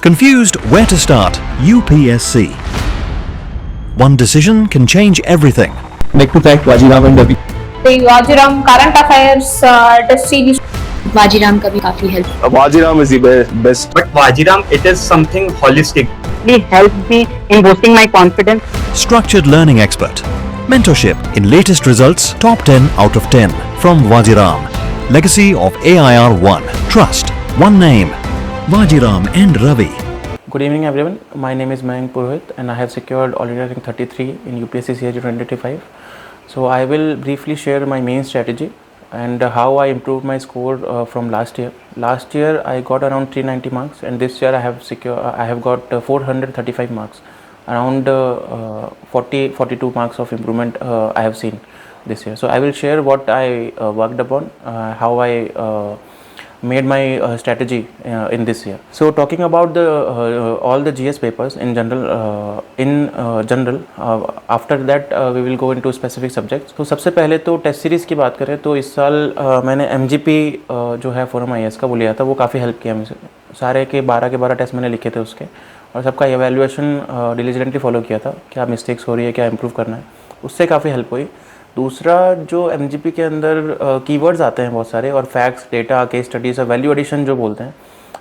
Confused where to start? UPSC. One decision can change everything. Like to thank Vajiram and Ravi. Vajiram current affairs test series. Vajiram का भी काफी help. Vajiram is the best. But Vajiram, it is something holistic. It helped me in boosting my confidence. Structured learning expert. Mentorship in latest results, top 10 out of 10 from Vajiram. Legacy of AIR 1. Trust. One name. Vajiram and Ravi. Good evening everyone. My name is Mayank Purohit and I have secured all India rank 33 in UPSC CHG 2025. So I will briefly share my main strategy and how I improved my score from last year. Last year I got around 390 marks and this year I have got 435 marks. Around 42 marks of improvement I have seen this year. So I will share what I worked upon, how I made my strategy in this year. So talking about the all the GS papers in general, after that we will go into specific subjects. तो सबसे पहले तो test series की बात करें तो इस साल मैंने MGP जो है फोरम IAS का वो लिया था, वो काफ़ी हेल्प किया मुझे. सारे के 12 टेस्ट मैंने लिखे थे उसके और सबका एवेल्यूएशन डिलिजेंटली फॉलो किया था, क्या मिस्टेक्स हो रही है, क्या इंप्रूव करना है, उससे काफ़ी हेल्प हुई. दूसरा जो MGP के अंदर कीवर्ड्स आते हैं बहुत सारे और फैक्ट्स, डेटा, केस स्टडीज़ और वैल्यू एडिशन जो बोलते हैं,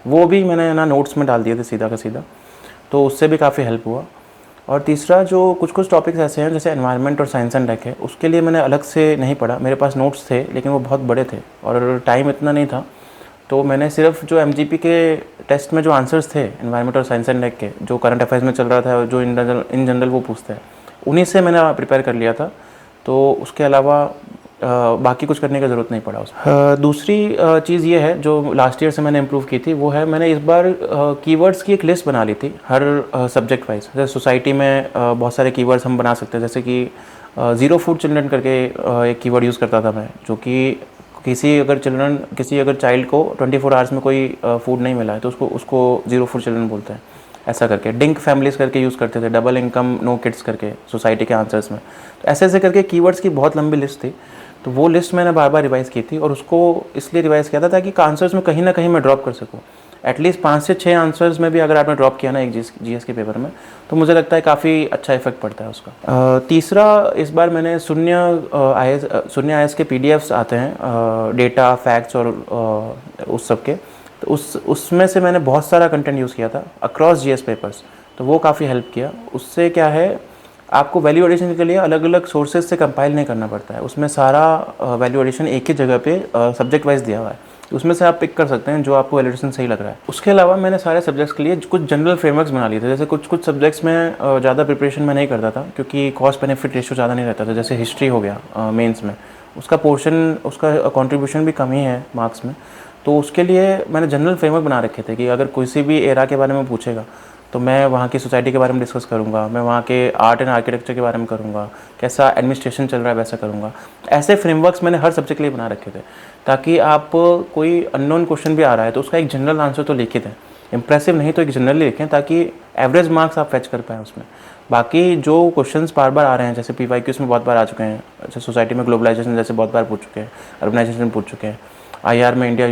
वो भी मैंने ना नोट्स में डाल दिए थे सीधा का सीधा, तो उससे भी काफ़ी हेल्प हुआ. और तीसरा जो कुछ टॉपिक्स ऐसे हैं जैसे एनवायरनमेंट और साइंस एंड टेक है, उसके लिए मैंने अलग से नहीं पढ़ा. मेरे पास नोट्स थे लेकिन वो बहुत बड़े थे और टाइम इतना नहीं था, तो मैंने सिर्फ जो MGP के टेस्ट में जो आंसर्स थे एनवायरनमेंट और साइंस एंड टेक के, जो करंट अफेयर्स में चल रहा था, जो इन जनरल वो पूछते हैं, उन्हीं से मैंने प्रिपेयर कर लिया था. तो उसके अलावा बाकी कुछ करने की ज़रूरत नहीं पड़ा उसमें. दूसरी चीज़ ये है जो लास्ट ईयर से मैंने इम्प्रूव की थी, वो है मैंने इस बार कीवर्ड्स की एक लिस्ट बना ली थी हर सब्जेक्ट वाइज. जैसे सोसाइटी में बहुत सारे कीवर्ड्स हम बना सकते हैं, जैसे कि ज़ीरो फूड चिल्ड्रन करके एक कीवर्ड यूज़ करता था मैं, जो कि किसी अगर चाइल्ड को 24 आवर्स में कोई फूड नहीं मिला है तो उसको ज़ीरो फूड चिल्ड्रन बोलते हैं. ऐसा करके डिंक फैमिलीज़ करके यूज़ करते थे, डबल इनकम नो किड्स करके सोसाइटी के आंसर्स में. तो ऐसे करके कीवर्ड्स की बहुत लंबी लिस्ट थी, तो वो लिस्ट मैंने बार बार रिवाइज़ की थी और उसको इसलिए रिवाइज़ किया था ताकि आंसर्स में कहीं ना कहीं मैं ड्रॉप कर सकूँ. एटलीस्ट 5 से 6 आंसर्स में भी अगर आपने ड्रॉप किया ना एक GS के पेपर में, तो मुझे लगता है काफ़ी अच्छा इफेक्ट पड़ता है उसका. तीसरा, इस बार मैंने शून्य IAS के PDFs आते हैं, डेटा, फैक्ट्स और उस सब के, तो उसमें से मैंने बहुत सारा कंटेंट यूज़ किया था अक्रॉस GS पेपर्स, तो वो काफ़ी हेल्प किया. उससे क्या है, आपको वैल्यू एडिशन के लिए अलग अलग सोर्सेज से कंपाइल नहीं करना पड़ता है. उसमें सारा वैल्यू एडिशन एक ही जगह पे सब्जेक्ट वाइज दिया हुआ है, उसमें से आप पिक कर सकते हैं जो आपको वैल्यू एडिशन सही लग रहा है. उसके अलावा मैंने सारे सब्जेक्ट्स के लिए कुछ जनरल फ्रेमवर्क्स बना लिए थे. जैसे कुछ सब्जेक्ट्स में ज़्यादा प्रिपरेशन में नहीं करता था क्योंकि कॉस्ट बेनिफिट रेशियो ज़्यादा नहीं रहता था. जैसे हिस्ट्री हो गया मेंस में, उसका पोर्शन, उसका कॉन्ट्रीब्यूशन भी कम ही है मार्क्स में, तो उसके लिए मैंने जनरल फ्रेमवर्क बना रखे थे कि अगर किसी भी एरा के बारे में पूछेगा तो मैं वहाँ की सोसाइटी के बारे में डिस्कस करूँगा, मैं वहाँ के आर्ट एंड आर्किटेक्चर के बारे में करूँगा, कैसा एडमिनिस्ट्रेशन चल रहा है वैसा करूँगा. ऐसे फ्रेमवर्क्स मैंने हर सब्जेक्ट के लिए बना रखे थे ताकि आप कोई अननोन क्वेश्चन भी आ रहा है तो उसका एक जनरल आंसर तो लिखित है, इंप्रेसिव नहीं तो एक जनरली लिखें ताकि एवरेज मार्क्स आप फेच कर पाएँ उसमें. बाकी जो क्वेश्चंस बार बार आ रहे हैं, जैसे PYQs में बहुत बार आ चुके हैं, जैसे सोसाइटी में ग्लोबलाइजेशन जैसे बहुत बार पूछ चुके हैं, अर्बनाइजेशन पूछ चुके हैं, IR में इंडिया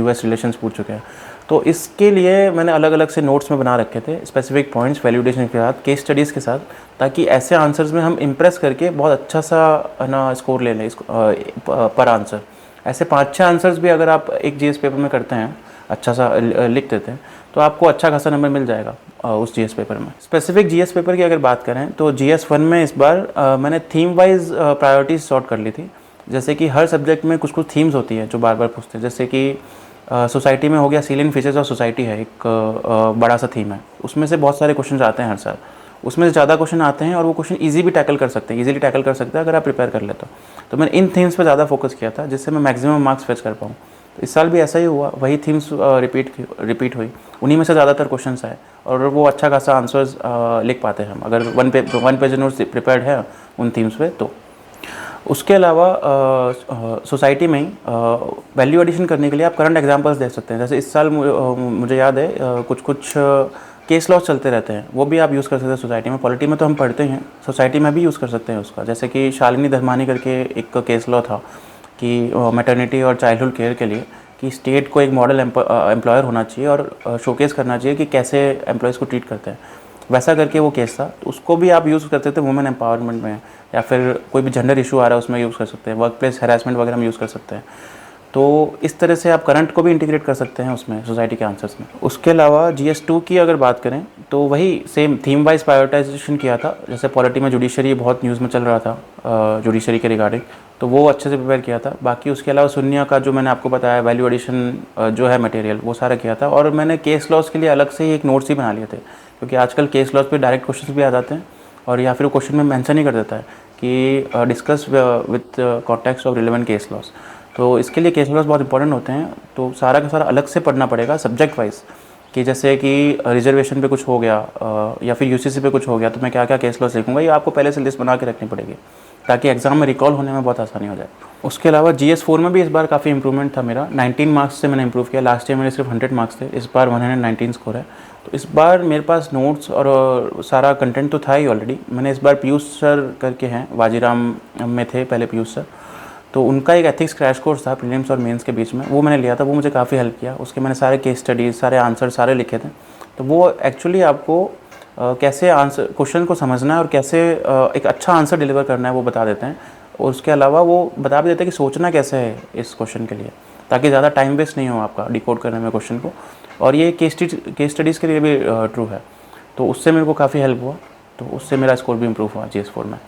US रिलेशंस पूछ चुके हैं, तो इसके लिए मैंने अलग अलग से नोट्स में बना रखे थे स्पेसिफिक पॉइंट्स वैल्यूडेशन के साथ, केस स्टडीज़ के साथ, ताकि ऐसे आंसर्स में हम इम्प्रेस करके बहुत अच्छा सा ना स्कोर ले लें पर आंसर. ऐसे 5-6 आंसर्स भी अगर आप एक GS पेपर में करते हैं, अच्छा सा लिख देते हैं, तो आपको अच्छा खासा नंबर मिल जाएगा उस GS पेपर में. स्पेसिफिक GS पेपर की अगर बात करें तो GS 1 में इस बार मैंने थीम वाइज प्रायोरिटीज़ सॉर्ट कर ली थी. जैसे कि हर सब्जेक्ट में कुछ थीम्स होती हैं जो बार बार पूछते हैं. जैसे कि सोसाइटी में हो गया, सीलिंग फीचर्स ऑफ सोसाइटी है, एक बड़ा सा थीम है, उसमें से बहुत सारे क्वेश्चन आते हैं हर साल, उसमें से ज़्यादा क्वेश्चन आते हैं और वो क्वेश्चन इजीली टैकल कर सकते हैं अगर आप प्रिपेयर कर ले तो मैंने इन थीम्स पे ज़्यादा फोकस किया था जिससे मैं मैक्सिमम मार्क्स फेच कर पाऊँ. तो इस साल भी ऐसा ही हुआ, वही थीम्स रिपीट हुई, उन्हीं में से ज़्यादातर क्वेश्चन आए और वो अच्छा खासा आंसर्स लिख पाते हैं हम अगर वन पेज नोट्स प्रिपेयर्ड है उन थीम्स पे. तो उसके अलावा सोसाइटी में वैल्यू एडिशन करने के लिए आप करंट एग्जांपल्स दे सकते हैं. जैसे इस साल मुझे याद है कुछ केस लॉस चलते रहते हैं, वो भी आप यूज़ कर सकते हैं सोसाइटी में. पॉलिटी में तो हम पढ़ते हैं, सोसाइटी में भी यूज़ कर सकते हैं उसका. जैसे कि शालिनी धर्मानी करके एक केस लॉ था कि मैटरनिटी और चाइल्डहुड केयर के लिए कि स्टेट को एक मॉडल एम्प्लॉयर होना चाहिए और शोकेस करना चाहिए कि कैसे एम्प्लॉयज़ को ट्रीट करते हैं। वैसा करके वो केस था, तो उसको भी आप यूज़ करते थे वुमेन एम्पावरमेंट में, या फिर कोई भी जेंडर इशू आ रहा है उसमें यूज़ कर सकते हैं, वर्क प्लेस हैरेसमेंट वगैरह में यूज़ कर सकते हैं। तो इस तरह से आप करंट को भी इंटीग्रेट कर सकते हैं उसमें, सोसाइटी के आंसर्स में। उसके अलावा GS2 की अगर बात करें तो वही सेम थीम वाइज प्रायोरिटाइजेशन किया था। जैसे पॉलिटी में जुडिशरी बहुत न्यूज़ में चल रहा था जुडिशरी के रिगार्डिंग, तो वो अच्छे से प्रिपेयर किया था। बाकी उसके अलावा शून्य का जो मैंने आपको बताया वैल्यू एडिशन जो है मटेरियल, वो सारा किया था। और मैंने केस लॉस के लिए अलग से ही एक नोट्स ही बना लिए थे, क्योंकि आजकल केस लॉस पे डायरेक्ट क्वेश्चन भी आ जाते हैं, और या फिर वो क्वेश्चन में मेंशन ही कर देता है कि discuss with context of relevant case laws. तो इसके लिए केस लॉस बहुत इंपॉर्टेंट होते हैं, तो सारा का सारा अलग से पढ़ना पड़ेगा सब्जेक्ट वाइज, कि जैसे कि रिजर्वेशन पे कुछ हो गया या फिर UCC पे कुछ हो गया, तो मैं क्या क्या केस लॉस लिखूँगा, ये आपको पहले से लिस्ट बना के रखनी पड़ेगी, ताकि एग्जाम में रिकॉल होने में बहुत आसानी हो जाए। उसके अलावा GS4 में भी इस बार काफ़ी इंप्रूवमेंट था मेरा, 19 मार्क्स से मैंने इंप्रूव किया। लास्ट ईयर मेरे सिर्फ 100 मार्क्स थे, इस बार 119 स्कोर है। तो इस बार मेरे पास नोट्स और सारा कंटेंट तो था ही ऑलरेडी। मैंने इस बार पीयूष सर करके हैं, वाजीराम में थे पहले पीयूष सर, तो उनका एक एथिक्स क्रैश कोर्स था प्रीलिम्स और मेंस के बीच में, वो मैंने लिया था, वो मुझे काफ़ी हेल्प किया। उसके मैंने सारे केस स्टडीज़, सारे आंसर सारे लिखे थे। तो वो एक्चुअली आपको कैसे आंसर क्वेश्चन को समझना है और कैसे एक अच्छा आंसर डिलीवर करना है वो बता देते हैं। और उसके अलावा वो बता भी देते हैं कि सोचना कैसे है इस क्वेश्चन के लिए, ताकि ज़्यादा टाइम वेस्ट नहीं हो आपका डिकोड करने में क्वेश्चन को। और ये केस स्टडीज़ के लिए भी ट्रू है, तो उससे मेरे को काफ़ी हेल्प हुआ, तो उससे मेरा स्कोर भी इम्प्रूव हुआ GS4 में।